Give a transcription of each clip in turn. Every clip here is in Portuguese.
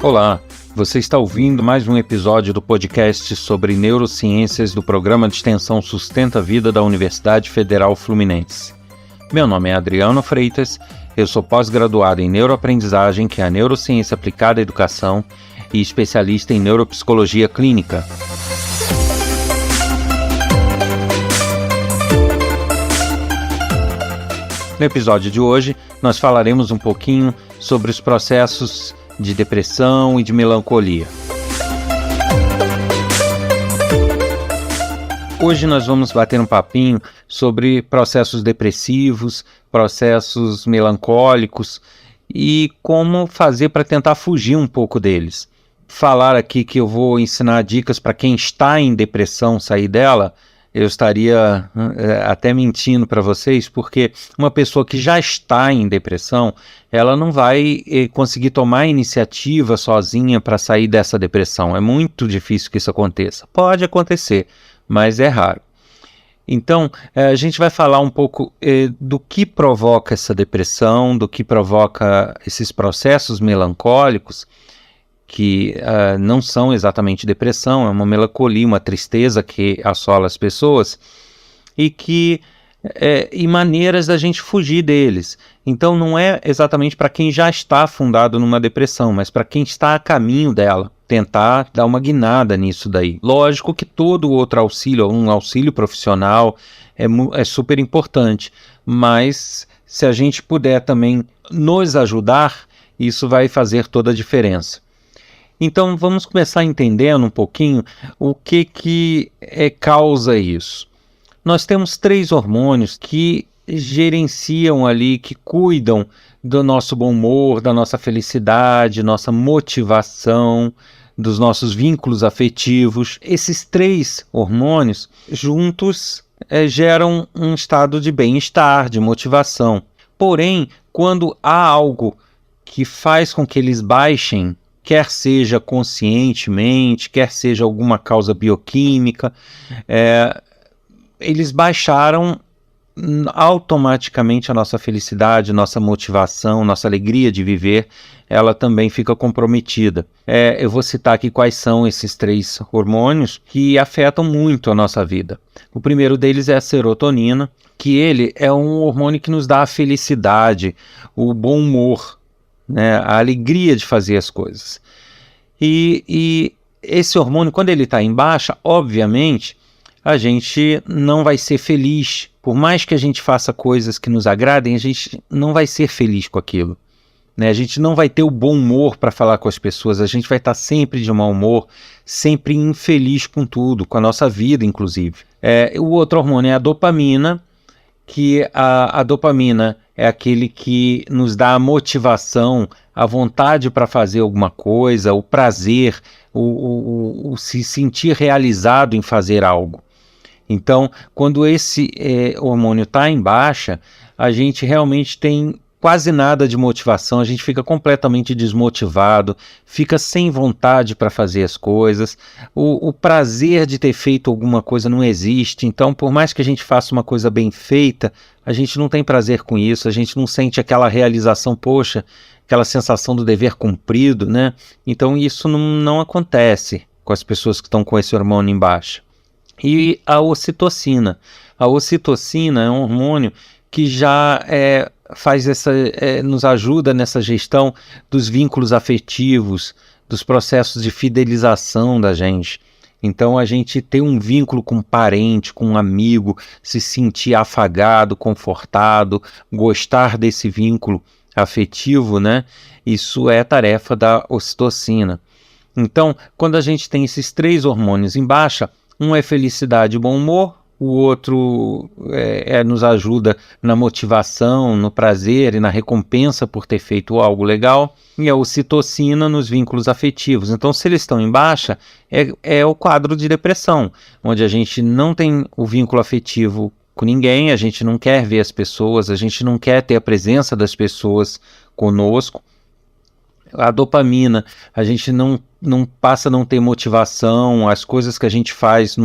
Olá, você está ouvindo mais um episódio do podcast sobre neurociências do Programa de Extensão Sustenta a Vida da Universidade Federal Fluminense. Meu nome é Adriano Freitas, eu sou pós-graduado em neuroaprendizagem, que é a neurociência aplicada à educação, e especialista em neuropsicologia clínica. No episódio de hoje, nós falaremos um pouquinho sobre os processos de depressão e de melancolia. Hoje nós vamos bater um papinho sobre processos depressivos, processos melancólicos e como fazer para tentar fugir um pouco deles. Falar aqui que eu vou ensinar dicas para quem está em depressão sair dela, eu estaria até mentindo para vocês, porque uma pessoa que já está em depressão, ela não vai conseguir tomar a iniciativa sozinha para sair dessa depressão. É muito difícil que isso aconteça. Pode acontecer, mas é raro. Então, a gente vai falar um pouco do que provoca essa depressão, do que provoca esses processos melancólicos, que não são exatamente depressão, é uma melancolia, uma tristeza que assola as pessoas, e maneiras da gente fugir deles. Então não é exatamente para quem já está afundado numa depressão, mas para quem está a caminho dela, tentar dar uma guinada nisso daí. Lógico que todo outro auxílio, um auxílio profissional, é super importante, mas se a gente puder também nos ajudar, isso vai fazer toda a diferença. Então vamos começar entendendo um pouquinho o que causa isso. Nós temos 3 hormônios que gerenciam ali, que cuidam do nosso bom humor, da nossa felicidade, nossa motivação, dos nossos vínculos afetivos. Esses 3 hormônios juntos geram um estado de bem-estar, de motivação. Porém, quando há algo que faz com que eles baixem, quer seja conscientemente, quer seja alguma causa bioquímica, eles baixaram automaticamente a nossa felicidade, nossa motivação, nossa alegria de viver, ela também fica comprometida. Eu vou citar aqui quais são esses 3 hormônios que afetam muito a nossa vida. O primeiro deles é a serotonina, que ele é um hormônio que nos dá a felicidade, o bom humor, né, a alegria de fazer as coisas. E esse hormônio, quando ele está em baixa, obviamente, a gente não vai ser feliz. Por mais que a gente faça coisas que nos agradem, a gente não vai ser feliz com aquilo, né? A gente não vai ter o bom humor para falar com as pessoas, a gente vai estar sempre de mau humor, sempre infeliz com tudo, com a nossa vida, inclusive. O outro hormônio é a dopamina, que a dopamina é aquele que nos dá a motivação, a vontade para fazer alguma coisa, o prazer, o se sentir realizado em fazer algo. Então, quando esse hormônio está em baixa, a gente realmente tem quase nada de motivação, a gente fica completamente desmotivado, fica sem vontade para fazer as coisas, o prazer de ter feito alguma coisa não existe. Então, por mais que a gente faça uma coisa bem feita, a gente não tem prazer com isso, a gente não sente aquela realização, poxa, aquela sensação do dever cumprido, né? Então isso não acontece com as pessoas que estão com esse hormônio em baixa. E a ocitocina. A ocitocina é um hormônio que já nos ajuda nessa gestão dos vínculos afetivos, dos processos de fidelização da gente. Então a gente ter um vínculo com um parente, com um amigo, se sentir afagado, confortado, gostar desse vínculo afetivo, né? Isso é tarefa da ocitocina. Então, quando a gente tem esses 3 hormônios em baixa, um é felicidade e bom humor, o outro nos ajuda na motivação, no prazer e na recompensa por ter feito algo legal, e a ocitocina nos vínculos afetivos. Então, se eles estão em baixa, é o quadro de depressão, onde a gente não tem o vínculo afetivo com ninguém, a gente não quer ver as pessoas, a gente não quer ter a presença das pessoas conosco. A dopamina, a gente não passa a não ter motivação, as coisas que a gente faz,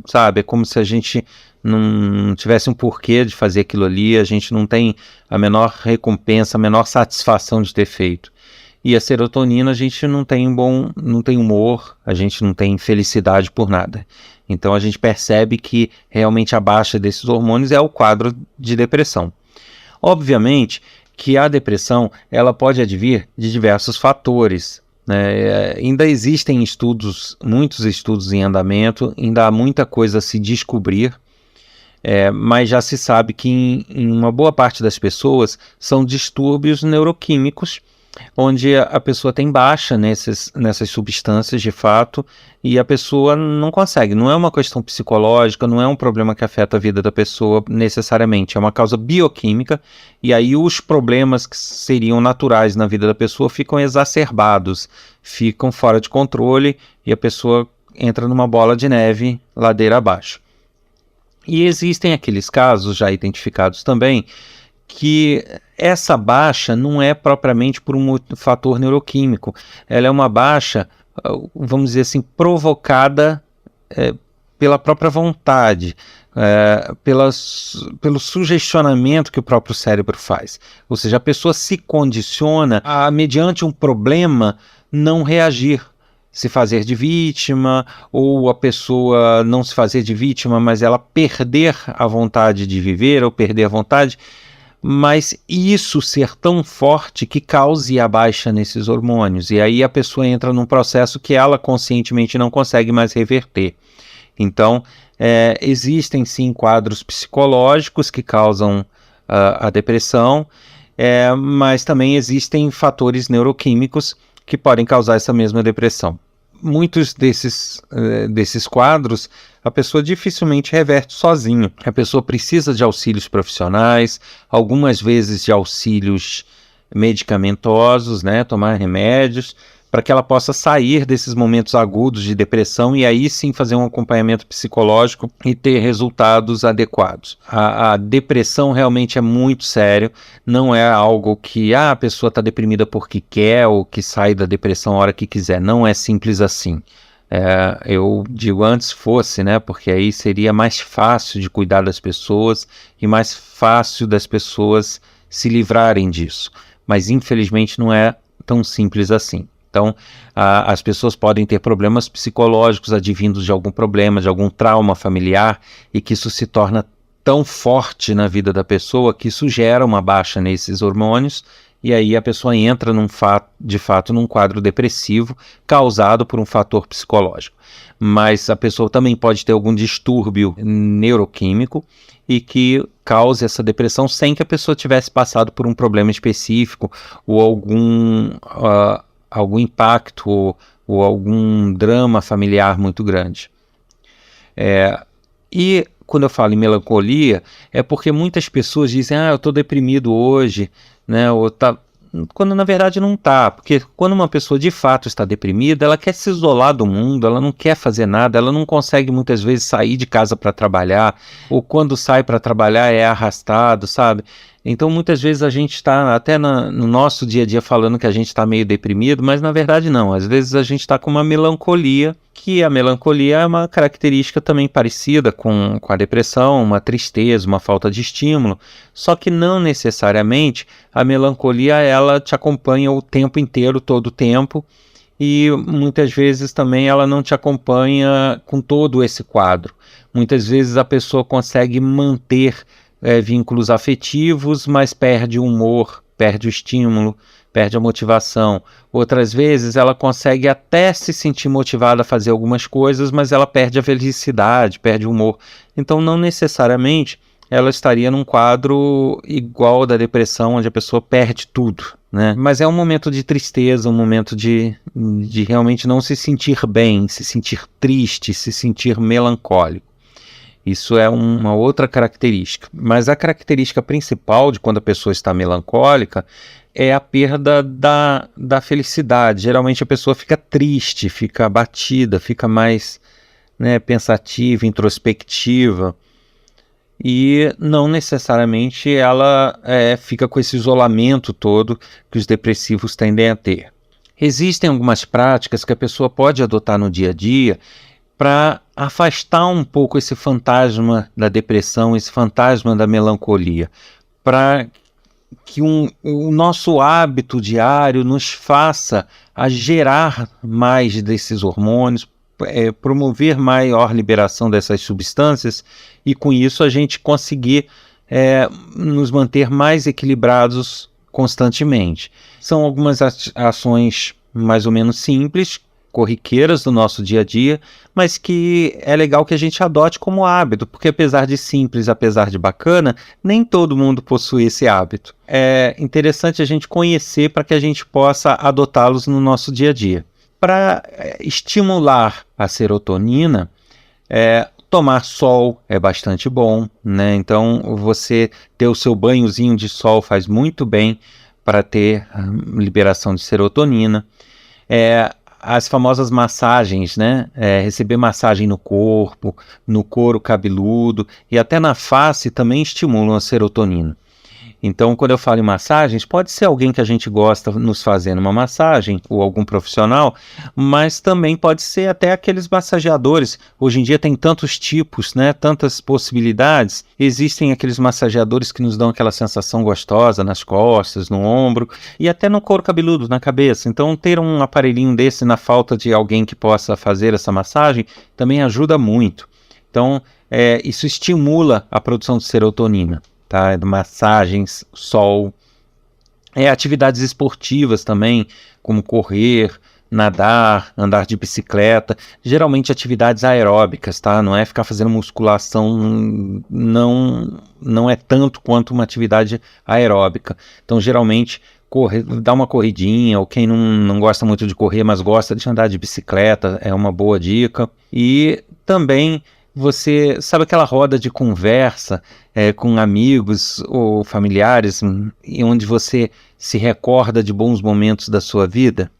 sabe, é como se a gente não tivesse um porquê de fazer aquilo ali, a gente não tem a menor recompensa, a menor satisfação de ter feito. E a serotonina, a gente não tem humor, a gente não tem felicidade por nada. Então a gente percebe que realmente a baixa desses hormônios é o quadro de depressão. Obviamente que a depressão ela pode advir de diversos fatores, né? Ainda existem muitos estudos em andamento, ainda há muita coisa a se descobrir, mas já se sabe que em uma boa parte das pessoas são distúrbios neuroquímicos, onde a pessoa tem baixa nessas substâncias de fato, e a pessoa não consegue. Não é uma questão psicológica, não é um problema que afeta a vida da pessoa necessariamente, é uma causa bioquímica, e aí os problemas que seriam naturais na vida da pessoa ficam exacerbados, ficam fora de controle, e a pessoa entra numa bola de neve ladeira abaixo. E existem aqueles casos já identificados também, que essa baixa não é propriamente por um fator neuroquímico, ela é uma baixa, vamos dizer assim, provocada pela própria vontade, pelo sugestionamento que o próprio cérebro faz. Ou seja, a pessoa se condiciona a, mediante um problema, não reagir, se fazer de vítima, ou a pessoa não se fazer de vítima, mas ela perder a vontade de viver, ou perder a vontade, mas isso ser tão forte que cause a baixa nesses hormônios, e aí a pessoa entra num processo que ela conscientemente não consegue mais reverter. Então, existem sim quadros psicológicos que causam a depressão, mas também existem fatores neuroquímicos que podem causar essa mesma depressão. Muitos desses quadros a pessoa dificilmente reverte sozinho. A pessoa precisa de auxílios profissionais, algumas vezes de auxílios medicamentosos, né, tomar remédios, para que ela possa sair desses momentos agudos de depressão e aí sim fazer um acompanhamento psicológico e ter resultados adequados. A depressão realmente é muito sério, não é algo que a pessoa está deprimida porque quer ou que sai da depressão a hora que quiser, não é simples assim. Eu digo antes fosse, né, porque aí seria mais fácil de cuidar das pessoas e mais fácil das pessoas se livrarem disso, mas infelizmente não é tão simples assim. Então, as pessoas podem ter problemas psicológicos advindos de algum problema, de algum trauma familiar, e que isso se torna tão forte na vida da pessoa que isso gera uma baixa nesses hormônios, e aí a pessoa entra de fato num quadro depressivo causado por um fator psicológico. Mas a pessoa também pode ter algum distúrbio neuroquímico e que cause essa depressão sem que a pessoa tivesse passado por um problema específico ou algum impacto ou algum drama familiar muito grande. E quando eu falo em melancolia, é porque muitas pessoas dizem, eu estou deprimido hoje, né, ou quando na verdade não está, porque quando uma pessoa de fato está deprimida, ela quer se isolar do mundo, ela não quer fazer nada, ela não consegue muitas vezes sair de casa para trabalhar, ou quando sai para trabalhar é arrastado, sabe? Então muitas vezes a gente está até no nosso dia a dia falando que a gente está meio deprimido, mas na verdade não, às vezes a gente está com uma melancolia, que a melancolia é uma característica também parecida com a depressão, uma tristeza, uma falta de estímulo, só que não necessariamente a melancolia ela te acompanha o tempo inteiro, todo o tempo, e muitas vezes também ela não te acompanha com todo esse quadro. Muitas vezes a pessoa consegue manter vínculos afetivos, mas perde o humor, perde o estímulo, perde a motivação. Outras vezes ela consegue até se sentir motivada a fazer algumas coisas, mas ela perde a felicidade, perde o humor. Então não necessariamente ela estaria num quadro igual ao da depressão, onde a pessoa perde tudo, né? Mas é um momento de tristeza, um momento de realmente não se sentir bem, se sentir triste, se sentir melancólico. Isso é uma outra característica. Mas a característica principal de quando a pessoa está melancólica é a perda da felicidade. Geralmente a pessoa fica triste, fica abatida, fica mais pensativa, introspectiva. E não necessariamente ela fica com esse isolamento todo que os depressivos tendem a ter. Existem algumas práticas que a pessoa pode adotar no dia a dia para afastar um pouco esse fantasma da depressão, esse fantasma da melancolia, para que o nosso hábito diário nos faça a gerar mais desses hormônios, promover maior liberação dessas substâncias e com isso a gente conseguir nos manter mais equilibrados constantemente. São algumas ações mais ou menos simples, corriqueiras do nosso dia a dia, mas que é legal que a gente adote como hábito, porque apesar de simples, apesar de bacana, nem todo mundo possui esse hábito. É interessante a gente conhecer para que a gente possa adotá-los no nosso dia a dia. Para estimular a serotonina, tomar sol é bastante bom, né? Então você ter o seu banhozinho de sol faz muito bem para ter liberação de serotonina. As famosas massagens, né? Receber massagem no corpo, no couro cabeludo e até na face também estimulam a serotonina. Então, quando eu falo em massagens, pode ser alguém que a gente gosta nos fazendo uma massagem, ou algum profissional, mas também pode ser até aqueles massageadores. Hoje em dia tem tantos tipos, né? Tantas possibilidades. Existem aqueles massageadores que nos dão aquela sensação gostosa nas costas, no ombro e até no couro cabeludo, na cabeça. Então, ter um aparelhinho desse na falta de alguém que possa fazer essa massagem também ajuda muito. Então, isso estimula a produção de serotonina. Tá? Massagens, sol, atividades esportivas também, como correr, nadar, andar de bicicleta, geralmente atividades aeróbicas, tá? Não é ficar fazendo musculação, não é tanto quanto uma atividade aeróbica. Então, geralmente, dar uma corridinha, ou quem não gosta muito de correr, mas gosta de andar de bicicleta, é uma boa dica. E também você sabe aquela roda de conversa com amigos ou familiares, onde você se recorda de bons momentos da sua vida?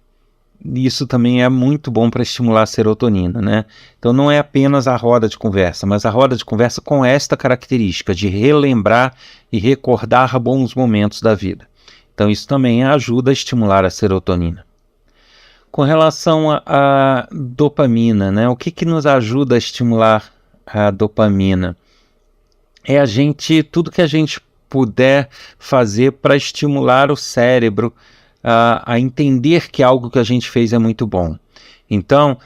Isso também é muito bom para estimular a serotonina, né? Então não é apenas a roda de conversa, mas a roda de conversa com esta característica de relembrar e recordar bons momentos da vida. Então isso também ajuda a estimular a serotonina. Com relação à dopamina, né? O que nos ajuda a estimular a dopamina? Tudo que a gente puder fazer para estimular o cérebro a entender que algo que a gente fez é muito bom. Então,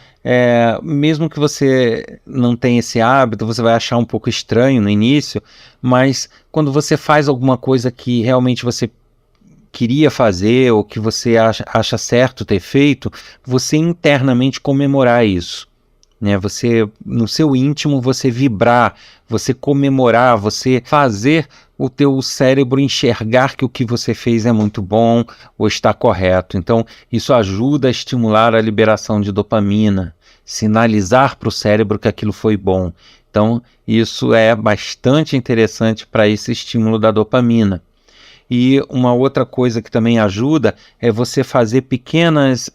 mesmo que você não tenha esse hábito, você vai achar um pouco estranho no início, mas quando você faz alguma coisa que realmente você queria fazer ou que você acha certo ter feito, você internamente comemorar isso. Você, no seu íntimo, você vibrar, você comemorar, você fazer o teu cérebro enxergar que o que você fez é muito bom ou está correto. Então, isso ajuda a estimular a liberação de dopamina, sinalizar para o cérebro que aquilo foi bom. Então, isso é bastante interessante para esse estímulo da dopamina. E uma outra coisa que também ajuda é você fazer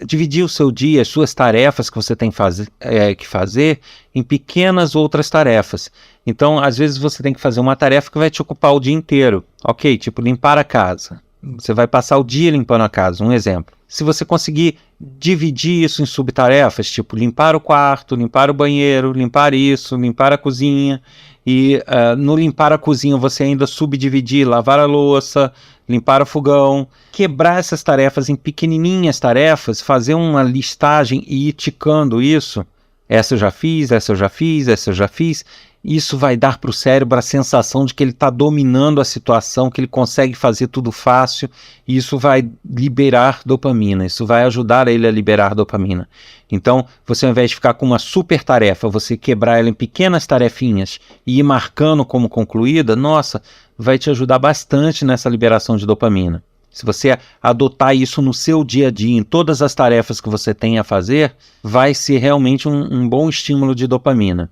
dividir o seu dia, as suas tarefas que você tem que fazer em pequenas outras tarefas. Então, às vezes você tem que fazer uma tarefa que vai te ocupar o dia inteiro. Ok, tipo limpar a casa. Você vai passar o dia limpando a casa, um exemplo. Se você conseguir dividir isso em subtarefas, tipo limpar o quarto, limpar o banheiro, limpar isso, limpar a cozinha, e no limpar a cozinha você ainda subdividir, lavar a louça, limpar o fogão, quebrar essas tarefas em pequenininhas tarefas, fazer uma listagem e ir ticando isso. Essa eu já fiz, essa eu já fiz, essa eu já fiz. Isso vai dar para o cérebro a sensação de que ele está dominando a situação, que ele consegue fazer tudo fácil, e isso vai liberar dopamina, isso vai ajudar ele a liberar dopamina. Então, você ao invés de ficar com uma super tarefa, você quebrar ela em pequenas tarefinhas e ir marcando como concluída, nossa, vai te ajudar bastante nessa liberação de dopamina. Se você adotar isso no seu dia a dia, em todas as tarefas que você tem a fazer, vai ser realmente um bom estímulo de dopamina.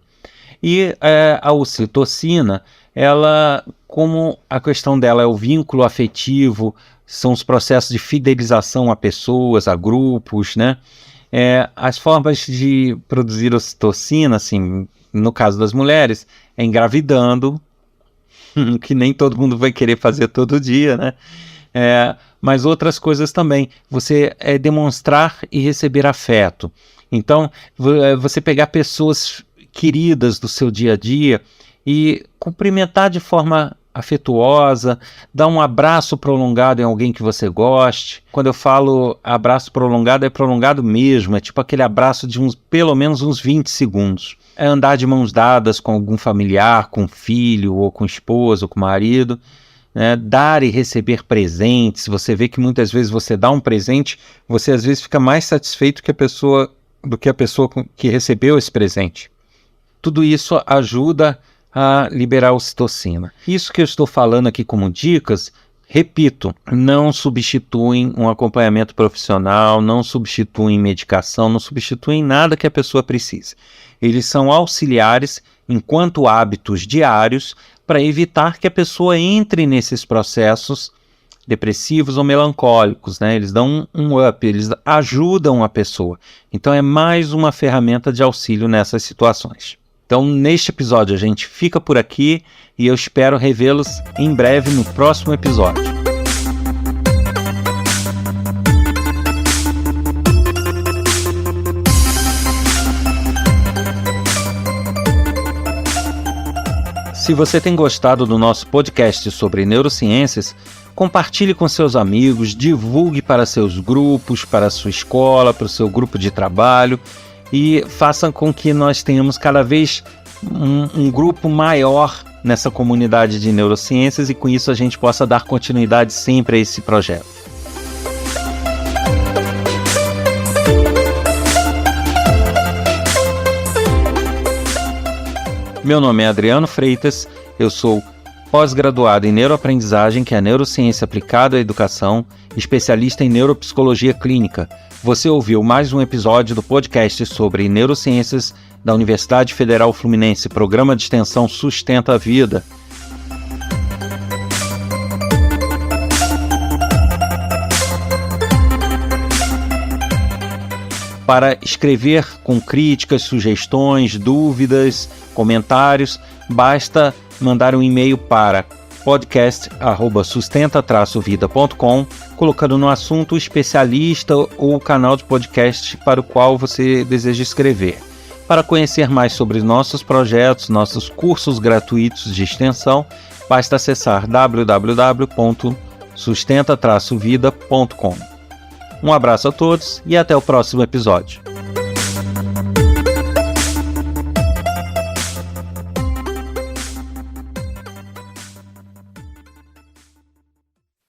E a ocitocina, como a questão dela é o vínculo afetivo, são os processos de fidelização a pessoas, a grupos, né? As formas de produzir ocitocina, assim, no caso das mulheres, é engravidando, que nem todo mundo vai querer fazer todo dia, né? Mas outras coisas também, você demonstrar e receber afeto. Então, você pegar pessoas queridas do seu dia a dia e cumprimentar de forma afetuosa, dá um abraço prolongado em alguém que você goste. Quando eu falo abraço prolongado, é prolongado mesmo, é tipo aquele abraço de pelo menos uns 20 segundos. É andar de mãos dadas com algum familiar, com filho, ou com esposa, ou com marido, né? Dar e receber presentes. Você vê que muitas vezes você dá um presente, você às vezes fica mais satisfeito do que a pessoa que recebeu esse presente. Tudo isso ajuda a liberar ocitocina. Isso que eu estou falando aqui como dicas, repito, não substituem um acompanhamento profissional, não substituem medicação, não substituem nada que a pessoa precise. Eles são auxiliares enquanto hábitos diários para evitar que a pessoa entre nesses processos depressivos ou melancólicos, né? Eles dão um up, eles ajudam a pessoa. Então é mais uma ferramenta de auxílio nessas situações. Então, neste episódio, a gente fica por aqui e eu espero revê-los em breve no próximo episódio. Se você tem gostado do nosso podcast sobre neurociências, compartilhe com seus amigos, divulgue para seus grupos, para a sua escola, para o seu grupo de trabalho, e façam com que nós tenhamos cada vez um grupo maior nessa comunidade de neurociências e com isso a gente possa dar continuidade sempre a esse projeto. Meu nome é Adriano Freitas, eu sou pós-graduado em neuroaprendizagem, que é a neurociência aplicada à educação, especialista em neuropsicologia clínica. Você ouviu mais um episódio do podcast sobre neurociências da Universidade Federal Fluminense, programa de extensão Sustenta a Vida. Para escrever com críticas, sugestões, dúvidas, comentários, basta mandar um e-mail para podcast@sustenta-vida.com, colocando no assunto o especialista ou o canal de podcast para o qual você deseja escrever. Para conhecer mais sobre nossos projetos, nossos cursos gratuitos de extensão, basta acessar www.sustenta-vida.com. Um abraço a todos e até o próximo episódio.